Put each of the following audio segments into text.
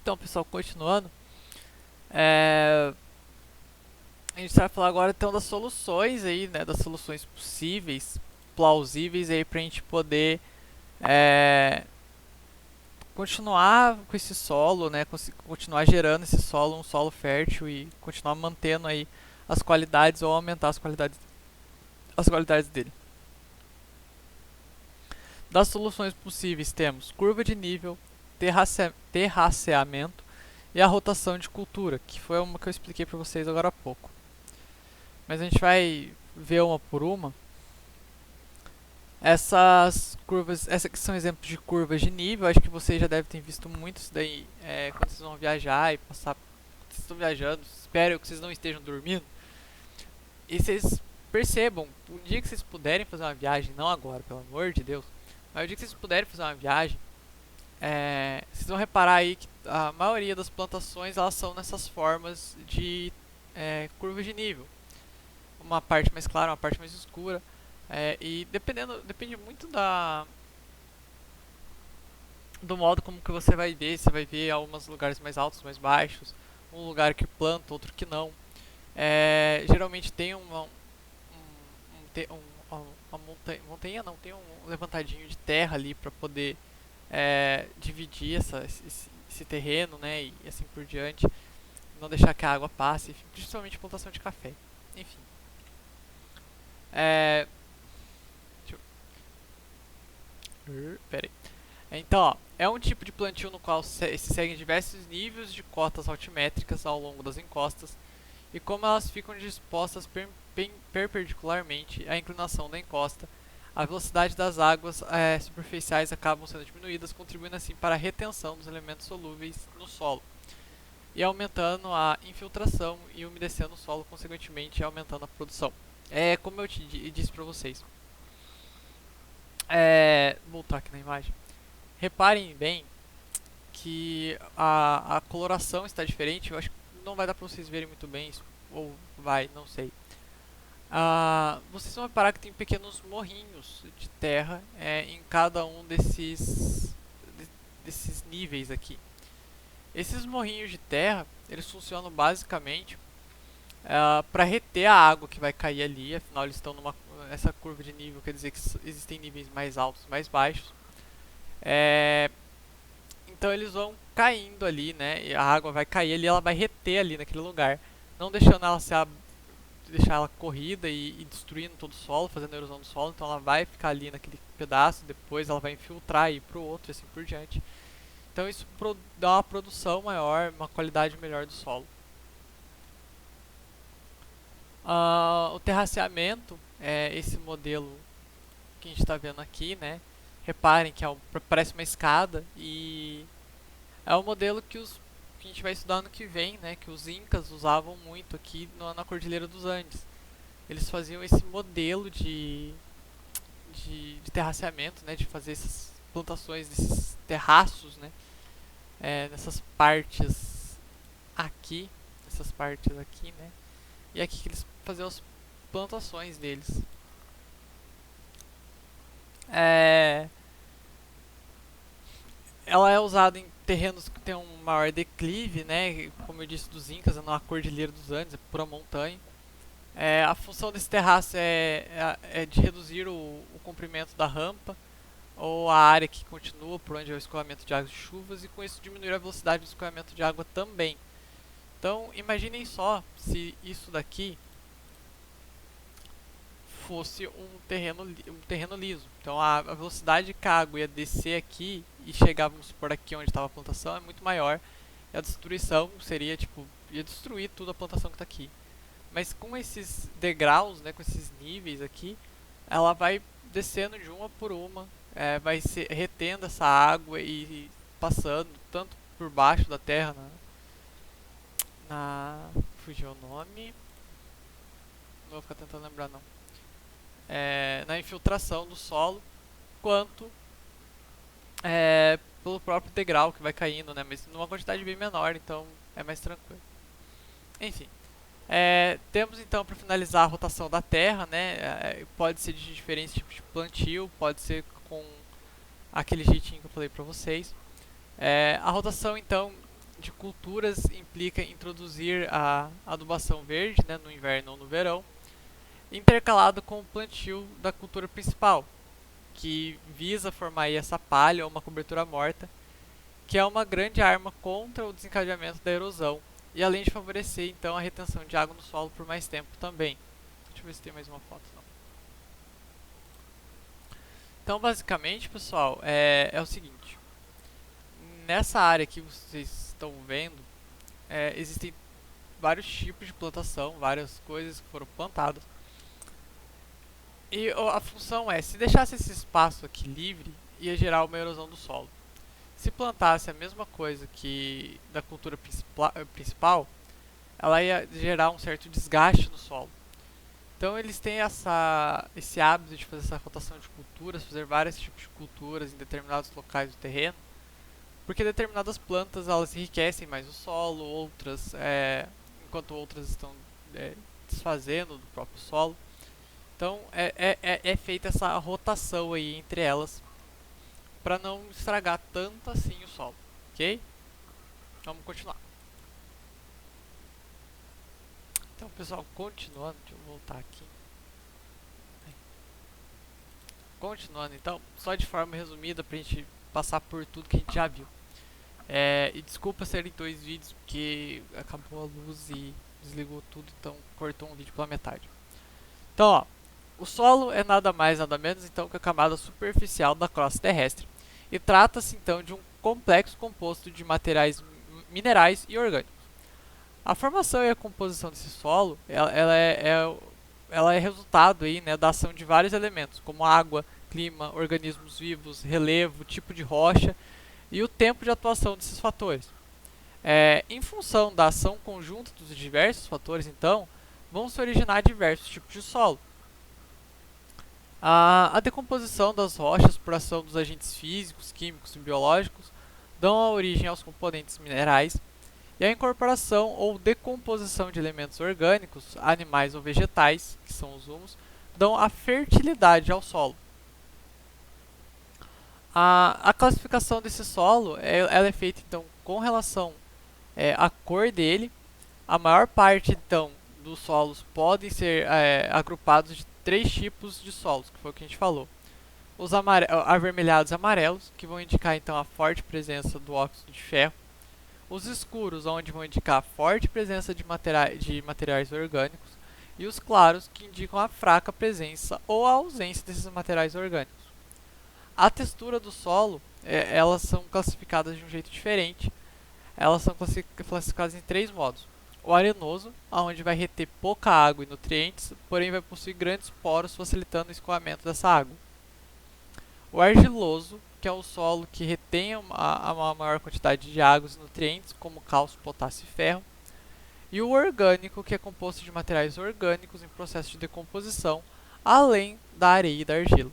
Então, pessoal, continuando, é, a gente vai falar agora então das soluções aí, né, das soluções possíveis, plausíveis aí pra gente poder é, continuar com esse solo, né, continuar gerando esse solo, um solo fértil e continuar mantendo aí as qualidades ou aumentar as qualidades dele. Das soluções possíveis temos curva de nível, terraceamento e a rotação de cultura, que foi uma que eu expliquei para vocês agora há pouco. Mas a gente vai ver uma por uma. Essas curvas, essas aqui são exemplos de curvas de nível. Acho que vocês já devem ter visto muito isso daí quando vocês vão viajar e passar. Vocês estão viajando, espero que vocês não estejam dormindo. E vocês percebam, um dia que vocês puderem fazer uma viagem, não agora, pelo amor de Deus, mas o dia que vocês puderem fazer uma viagem, vocês vão reparar aí que a maioria das plantações elas são nessas formas de curvas de nível. Uma parte mais clara, uma parte mais escura. E depende muito do modo como que você vai ver. Você vai ver alguns lugares mais altos, mais baixos, um lugar que planta, outro que não. Geralmente tem uma montanha não, tem um levantadinho de terra ali para poder dividir esse terreno, né, e assim por diante, não deixar que a água passe, principalmente plantação de café. Enfim. É, Pera aí. Então, ó, é um tipo de plantio no qual se seguem diversos níveis de cotas altimétricas ao longo das encostas, e como elas ficam dispostas perpendicularmente à inclinação da encosta, a velocidade das águas superficiais acabam sendo diminuídas, contribuindo assim para a retenção dos elementos solúveis no solo, e aumentando a infiltração e umedecendo o solo, consequentemente aumentando a produção. É como eu disse para vocês. Voltar aqui na imagem. Reparem bem que a coloração está diferente. Eu acho que não vai dar para vocês verem muito bem isso, ou vai, não sei. Vocês vão reparar que tem pequenos morrinhos de terra em cada um desses níveis aqui. Esses morrinhos de terra, eles funcionam basicamente para reter a água que vai cair ali. Afinal, eles estão essa curva de nível, quer dizer que existem níveis mais altos, mais baixos. Então eles vão caindo ali, né? E a água vai cair ali, ela vai reter ali naquele lugar, não deixando ela deixar ela corrida e destruindo todo o solo, fazendo erosão do solo. Então ela vai ficar ali naquele pedaço, depois ela vai infiltrar e ir pro outro e assim por diante. Então isso dá uma produção maior, uma qualidade melhor do solo. O terraceamento é esse modelo que a gente está vendo aqui, né? Reparem que parece uma escada e é o modelo que a gente vai estudar no que vem, né? Que os incas usavam muito aqui na Cordilheira dos Andes. Eles faziam esse modelo de terraceamento, né? De fazer essas plantações, esses terraços, né? Nessas partes aqui, né? E aqui que eles faziam as plantações deles. Ela é usada em terrenos que tem um maior declive, né? Como eu disse, dos Incas, é na Cordilheira dos Andes, é pura montanha. A função desse terraço é de reduzir o comprimento da rampa ou a área que continua por onde é o escoamento de águas de chuvas, e com isso diminuir a velocidade do escoamento de água também. Então imaginem só se isso daqui fosse um terreno liso. Então a velocidade que a água ia descer aqui e chegar, vamos supor, aqui onde estava a plantação é muito maior. E a destruição seria, tipo, ia destruir toda a plantação que está aqui. Mas com esses degraus, né, com esses níveis aqui, ela vai descendo de uma por uma, vai retendo essa água e passando tanto por baixo da terra, fugiu o nome, não vou ficar tentando lembrar não, na infiltração do solo, quanto pelo próprio degrau que vai caindo, né, mas numa quantidade bem menor, então é mais tranquilo. Enfim. Temos então para finalizar a rotação da terra, né? Pode ser de diferentes tipos de plantio, pode ser com aquele jeitinho que eu falei para vocês. A rotação então de culturas implica introduzir a adubação verde, né, no inverno ou no verão, intercalado com o plantio da cultura principal, que visa formar aí essa palha ou uma cobertura morta, que é uma grande arma contra o desencadeamento da erosão, e além de favorecer então a retenção de água no solo por mais tempo também. Deixa eu ver se tem mais uma foto. Não. Então, basicamente, pessoal, é o seguinte: nessa área que vocês estão vendo, existem vários tipos de plantação, várias coisas que foram plantadas. E a função é, se deixasse esse espaço aqui livre, ia gerar uma erosão do solo. Se plantasse a mesma coisa que da cultura principal, ela ia gerar um certo desgaste no solo. Então eles têm esse hábito de fazer essa rotação de culturas, fazer vários tipos de culturas em determinados locais do terreno, porque determinadas plantas elas enriquecem mais o solo, outras, enquanto outras estão desfazendo do próprio solo. Então é feita essa rotação aí entre elas para não estragar tanto assim o solo, ok? Vamos continuar. Então, pessoal, continuando, deixa eu voltar aqui. Continuando, então, só de forma resumida pra gente passar por tudo que a gente já viu. E desculpa serem 2 vídeos porque acabou a luz e desligou tudo, então cortou um vídeo pela metade. Então, ó, o solo é nada mais nada menos então que a camada superficial da crosta terrestre e trata-se então de um complexo composto de materiais minerais e orgânicos. A formação e a composição desse solo, ela é resultado aí, né, da ação de vários elementos, como água, clima, organismos vivos, relevo, tipo de rocha e o tempo de atuação desses fatores. Em função da ação conjunta dos diversos fatores, então, vão se originar diversos tipos de solo. A decomposição das rochas por ação dos agentes físicos, químicos e biológicos dão a origem aos componentes minerais, e a incorporação ou decomposição de elementos orgânicos, animais ou vegetais, que são os humus, dão a fertilidade ao solo. A classificação desse solo ela é feita então com relação à cor dele. A maior parte então dos solos podem ser agrupados de 3 tipos de solos, que foi o que a gente falou. Os avermelhados e amarelos, que vão indicar então a forte presença do óxido de ferro. Os escuros, onde vão indicar a forte presença de materiais orgânicos. E os claros, que indicam a fraca presença ou a ausência desses materiais orgânicos. A textura do solo, elas são classificadas de um jeito diferente. Elas são classificadas em 3 modos. O arenoso, onde vai reter pouca água e nutrientes, porém vai possuir grandes poros, facilitando o escoamento dessa água. O argiloso, que é o solo que retém uma maior quantidade de água e nutrientes, como cálcio, potássio e ferro. E o orgânico, que é composto de materiais orgânicos em processo de decomposição, além da areia e da argila.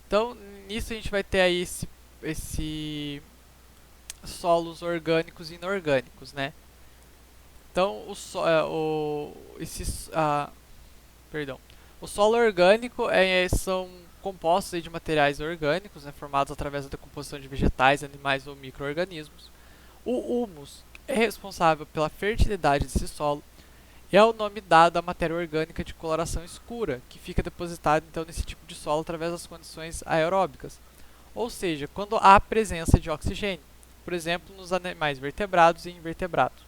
Então, nisso a gente vai ter aí esse solos orgânicos e inorgânicos, né? Então, o solo orgânico são compostos de materiais orgânicos, né, formados através da decomposição de vegetais, animais ou micro-organismos. O humus é responsável pela fertilidade desse solo e é o nome dado à matéria orgânica de coloração escura, que fica depositada então nesse tipo de solo através das condições aeróbicas, ou seja, quando há presença de oxigênio, por exemplo, nos animais vertebrados e invertebrados.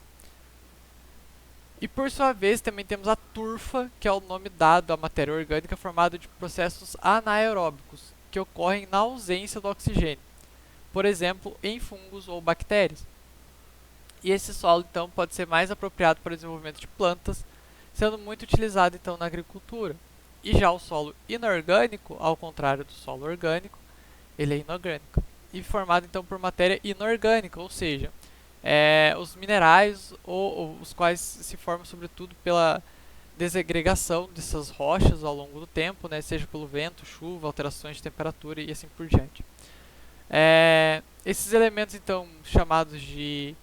E por sua vez também temos a turfa, que é o nome dado à matéria orgânica formada de processos anaeróbicos, que ocorrem na ausência do oxigênio, por exemplo, em fungos ou bactérias. E esse solo então pode ser mais apropriado para o desenvolvimento de plantas, sendo muito utilizado então na agricultura. E já o solo inorgânico, ao contrário do solo orgânico, ele é inorgânico e formado então por matéria inorgânica, ou seja, os minerais ou os quais se formam sobretudo pela desagregação dessas rochas ao longo do tempo, né, seja pelo vento, chuva, alterações de temperatura e assim por diante. Esses elementos então chamados de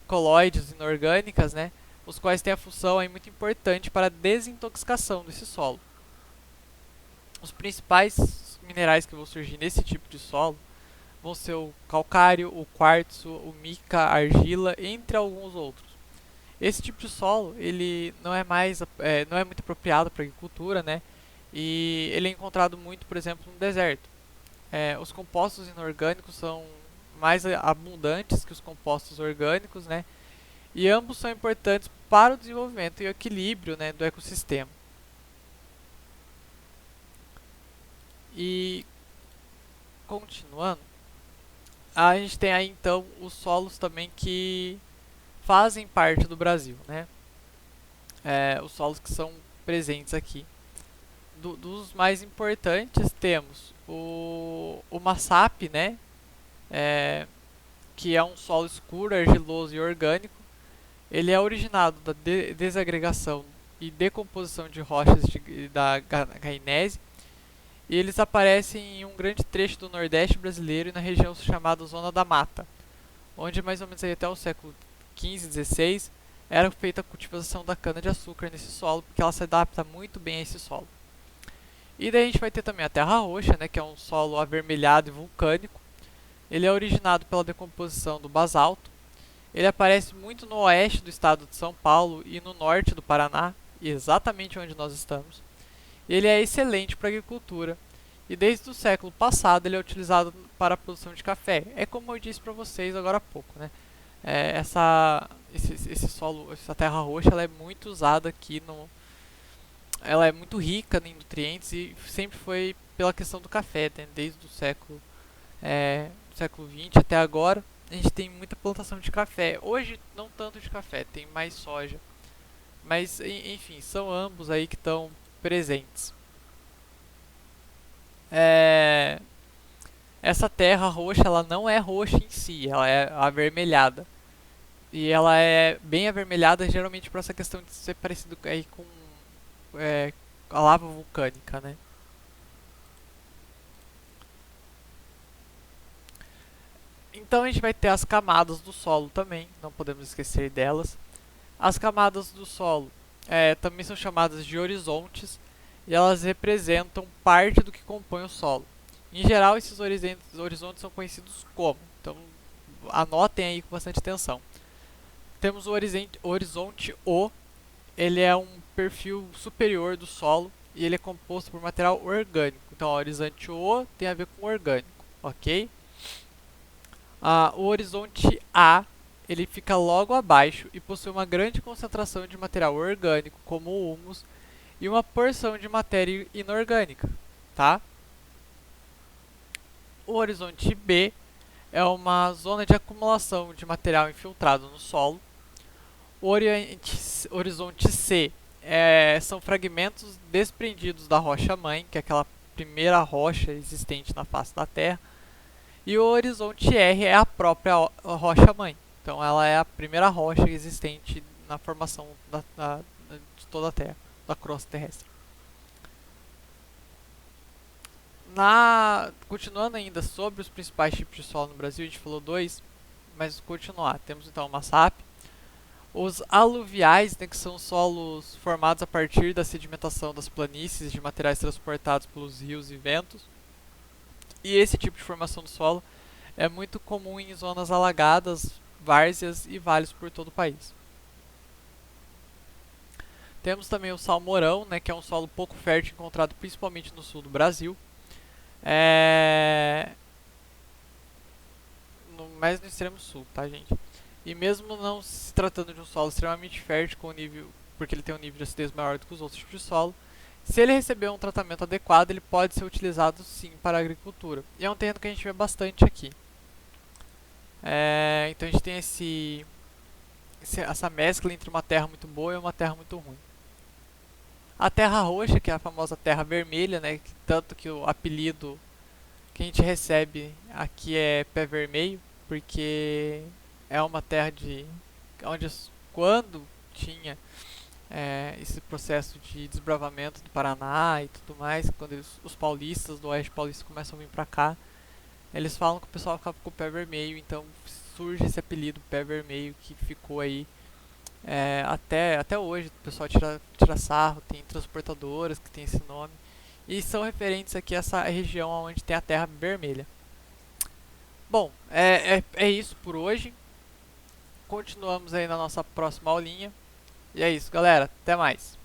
colóides inorgânicas, né, os quais têm a função aí muito importante para a desintoxicação desse solo. Os principais minerais que vão surgir nesse tipo de solo vão ser o calcário, o quartzo, o mica, a argila, entre alguns outros. Esse tipo de solo, ele não é muito apropriado para agricultura, né? E ele é encontrado muito, por exemplo, no deserto. Os compostos inorgânicos são mais abundantes que os compostos orgânicos, né? E ambos são importantes para o desenvolvimento e o equilíbrio, né, do ecossistema. E continuando, a gente tem aí então os solos também que fazem parte do Brasil, né? Os solos que são presentes aqui. Dos mais importantes temos o Massap, né? Que é um solo escuro, argiloso e orgânico. Ele é originado da desagregação e decomposição de rochas da gainese, e eles aparecem em um grande trecho do Nordeste brasileiro e na região chamada Zona da Mata, onde mais ou menos aí até o século XV, XVI, era feita a cultivação da cana-de-açúcar nesse solo, porque ela se adapta muito bem a esse solo. E daí a gente vai ter também a terra roxa, né, que é um solo avermelhado e vulcânico. Ele é originado pela decomposição do basalto. Ele aparece muito no oeste do estado de São Paulo e no norte do Paraná, exatamente onde nós estamos. Ele é excelente para agricultura e desde o século passado ele é utilizado para a produção de café. É como eu disse para vocês agora há pouco, né? Esse solo, essa terra roxa, ela é muito usada aqui ela é muito rica em nutrientes e sempre foi pela questão do café, né? Desde o século XX até agora a gente tem muita plantação de café. Hoje não tanto de café, tem mais soja. Mas enfim, são ambos aí que estão presentes. Essa terra roxa, ela não é roxa em si, ela é avermelhada. E ela é bem avermelhada geralmente por essa questão de ser parecido aí com a lava vulcânica, né? Então a gente vai ter as camadas do solo também, não podemos esquecer delas. As camadas do solo também são chamadas de horizontes e elas representam parte do que compõe o solo. Em geral, esses horizontes são conhecidos como, então anotem aí com bastante atenção. Temos o horizonte O, ele é um perfil superior do solo e ele é composto por material orgânico. Então, o horizonte O tem a ver com orgânico, ok? O horizonte A, ele fica logo abaixo e possui uma grande concentração de material orgânico, como o humus, e uma porção de matéria inorgânica, tá? O horizonte B é uma zona de acumulação de material infiltrado no solo. O horizonte C são fragmentos desprendidos da rocha-mãe, que é aquela primeira rocha existente na face da Terra. E o horizonte R é a própria rocha-mãe. Então ela é a primeira rocha existente na formação de toda a Terra, da crosta terrestre. Continuando ainda sobre os principais tipos de solo no Brasil, a gente falou dois, mas continuar. Temos então o Massap, os aluviais, né, que são solos formados a partir da sedimentação das planícies de materiais transportados pelos rios e ventos. E esse tipo de formação do solo é muito comum em zonas alagadas, várzeas e vales por todo o país. Temos também o salmourão, né, que é um solo pouco fértil encontrado principalmente no sul do Brasil. Mais no extremo sul, tá, gente? E mesmo não se tratando de um solo extremamente fértil, porque ele tem um nível de acidez maior do que os outros tipos de solo, se ele receber um tratamento adequado, ele pode ser utilizado sim para a agricultura. E é um terreno que a gente vê bastante aqui. Então a gente tem essa mescla entre uma terra muito boa e uma terra muito ruim. A terra roxa, que é a famosa terra vermelha, né, tanto que o apelido que a gente recebe aqui é pé vermelho, porque é uma terra onde quando tinha esse processo de desbravamento do Paraná e tudo mais, quando os paulistas do Oeste Paulista começam a vir pra cá, eles falam que o pessoal ficava com o pé vermelho, então surge esse apelido pé vermelho que ficou aí até hoje. O pessoal tira sarro, tem transportadoras que tem esse nome e são referentes aqui a essa região onde tem a terra vermelha. Bom, é isso por hoje. Continuamos aí na nossa próxima aulinha. E é isso, galera. Até mais.